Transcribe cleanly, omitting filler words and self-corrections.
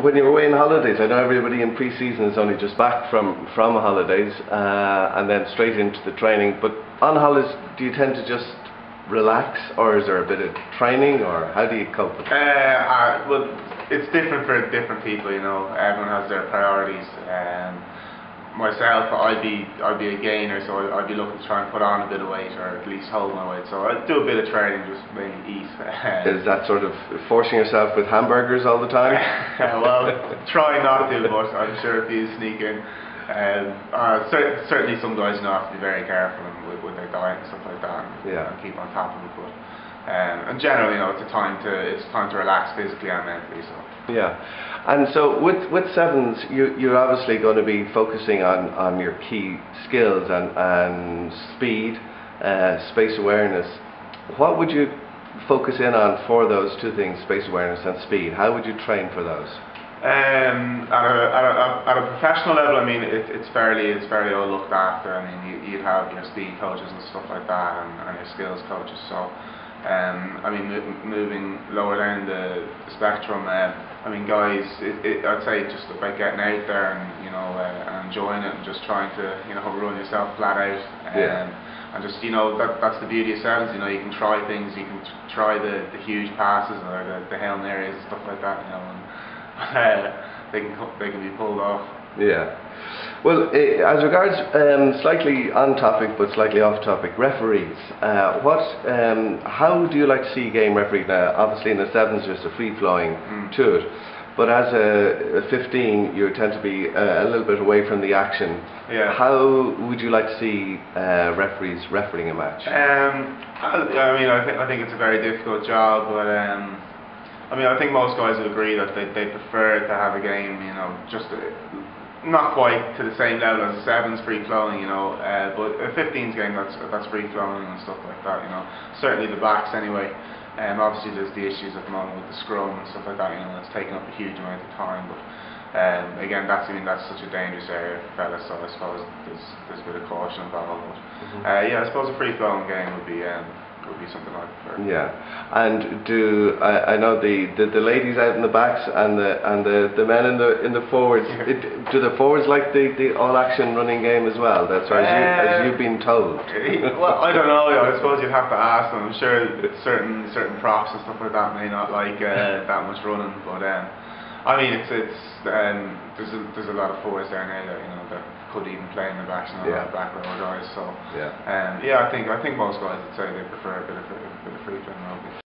when you were away on holidays, I know everybody in pre-season is only just back from holidays and then straight into the training. But on holidays, do you tend to just relax, or is there a bit of training, or how do you cope with it? Well, it's different for different people. You know, everyone has their priorities. Myself, I'd be a gainer, so I'd be looking to try and put on a bit of weight, or at least hold my weight. So I'd do a bit of training, just mainly eat. Is that sort of forcing yourself with hamburgers all the time? Well, try not to, but I'm sure if you sneak in. Certainly some guys have to be very careful with their diet and stuff like that, and keep on top of it. But and generally, it's time to relax physically and mentally. So. Yeah, and so with sevens, you're obviously going to be focusing on your key skills and speed, space awareness. What would you focus in on for those two things, space awareness and speed? How would you train for those? At a professional level, I mean, it's fairly well looked after. I mean, you'd have your speed coaches and stuff like that, and your skills coaches. So, I mean, moving lower down the spectrum, I mean, guys, I'd say just about getting out there and and enjoying it, and just trying to run yourself flat out. And just that's the beauty of sevens. You can try things. You can try the huge passes or the Hail Marys and stuff like that. They can be pulled off. Yeah. Well, as regards slightly on topic but slightly off topic, referees. How do you like to see game refereed? Now, obviously in the sevens there's a free flowing to it, but as a 15 you tend to be a little bit away from the action. Yeah. How would you like to see referees refereeing a match? I mean, I think it's a very difficult job, but I mean, I think most guys would agree that they prefer to have a game, just not quite to the same level as a sevens free flowing, but a 15's game that's free flowing and stuff like that, Certainly the backs anyway. Obviously there's the issues at the moment with the scrum and stuff like that, that's taking up a huge amount of time. But again, that's such a dangerous area for fellas, so I suppose there's a bit of caution involved. But yeah, I suppose a free flowing game would be something I prefer. Yeah, and I know the ladies out in the backs and the men in the forwards. Do the forwards like the all action running game as well? That's as you've been told. Well, I don't know. I suppose you'd have to ask them. I'm sure certain props and stuff like that may not like that much running, but I mean there's a lot of forwards there now that could even play in the backs and a lot of back row guys. So yeah, I think most guys would say they prefer a bit of free flowing rugby.